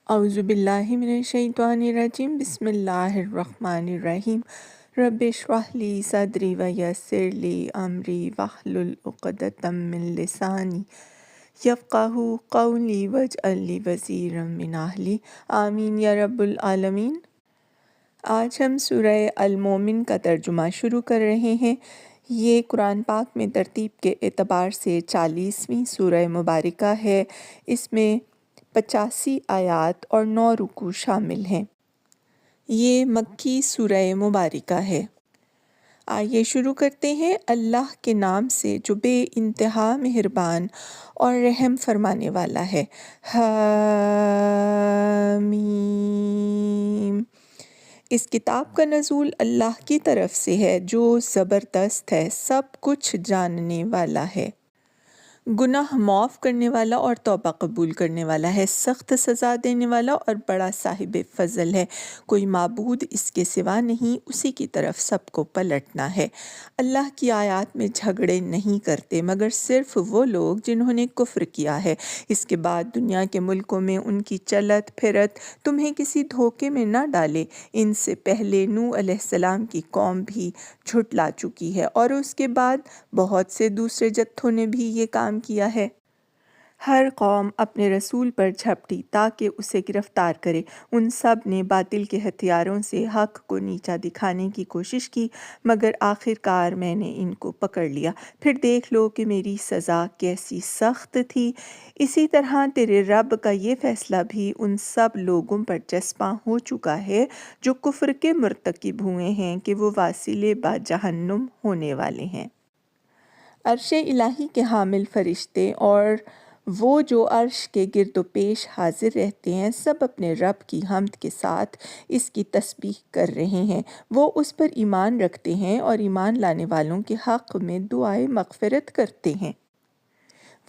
اعوذ باللہ من الشیطان الرجیم بسم اللہ الرحمن الرحیم رب اشرح لی صدری ویسر لی امری واحلل عقدۃ من لسانی یفقہوا قولی واجعل لی وزیرا من اہلی آمین یا رب العالمین۔ آج ہم سورہ المومن کا ترجمہ شروع کر رہے ہیں۔ یہ قرآن پاک میں ترتیب کے اعتبار سے 40ویں سورہ مبارکہ ہے۔ اس میں 85 آیات اور 9 رکوع شامل ہیں۔ یہ مکی سورہ مبارکہ ہے۔ آئیے شروع کرتے ہیں اللہ کے نام سے جو بے انتہا مہربان اور رحم فرمانے والا ہے۔ حامیم۔ اس کتاب کا نزول اللہ کی طرف سے ہے جو زبردست ہے، سب کچھ جاننے والا ہے، گناہ معاف کرنے والا اور توبہ قبول کرنے والا ہے، سخت سزا دینے والا اور بڑا صاحب فضل ہے۔ کوئی معبود اس کے سوا نہیں، اسی کی طرف سب کو پلٹنا ہے۔ اللہ کی آیات میں جھگڑے نہیں کرتے مگر صرف وہ لوگ جنہوں نے کفر کیا ہے۔ اس کے بعد دنیا کے ملکوں میں ان کی چلت پھرت تمہیں کسی دھوکے میں نہ ڈالے۔ ان سے پہلے نوح علیہ السلام کی قوم بھی جھٹلا چکی ہے اور اس کے بعد بہت سے دوسرے جتھوں نے بھی یہ کام کیا ہے۔ ہر قوم اپنے رسول پر جھپٹی تاکہ اسے گرفتار کرے۔ ان سب نے باطل کے ہتھیاروں سے حق کو نیچا دکھانے کی کوشش کی مگر آخر کار میں نے ان کو پکڑ لیا۔ پھر دیکھ لو کہ میری سزا کیسی سخت تھی۔ اسی طرح تیرے رب کا یہ فیصلہ بھی ان سب لوگوں پر چسپاں ہو چکا ہے جو کفر کے مرتکب ہوئے ہیں کہ وہ واصل با جہنم ہونے والے ہیں۔ عرش الہی کے حامل فرشتے اور وہ جو عرش کے گرد و پیش حاضر رہتے ہیں سب اپنے رب کی حمد کے ساتھ اس کی تسبیح کر رہے ہیں۔ وہ اس پر ایمان رکھتے ہیں اور ایمان لانے والوں کے حق میں دعائے مغفرت کرتے ہیں۔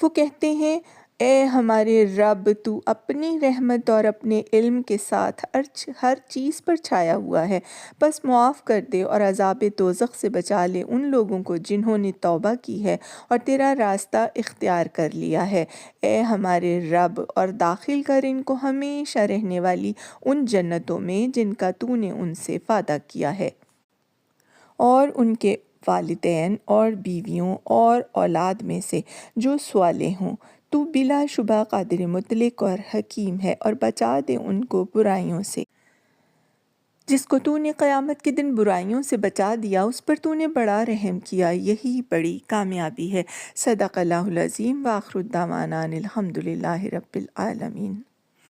وہ کہتے ہیں اے ہمارے رب، تو اپنی رحمت اور اپنے علم کے ساتھ ہر چیز پر چھایا ہوا ہے، بس معاف کر دے اور عذاب دوزخ سے بچا لے ان لوگوں کو جنہوں نے توبہ کی ہے اور تیرا راستہ اختیار کر لیا ہے۔ اے ہمارے رب، اور داخل کر ان کو ہمیشہ رہنے والی ان جنتوں میں جن کا تو نے ان سے وعدہ کیا ہے، اور ان کے والدین اور بیویوں اور اولاد میں سے جو صالح ہوں۔ تو بلا شبہ قادر مطلق اور حکیم ہے، اور بچا دے ان کو برائیوں سے۔ جس کو تو نے قیامت کے دن برائیوں سے بچا دیا اس پر تو نے بڑا رحم کیا، یہی بڑی کامیابی ہے۔ صدق اللہ العظیم۔ وآخر دعوانا ان الحمد للہ رب العالمین۔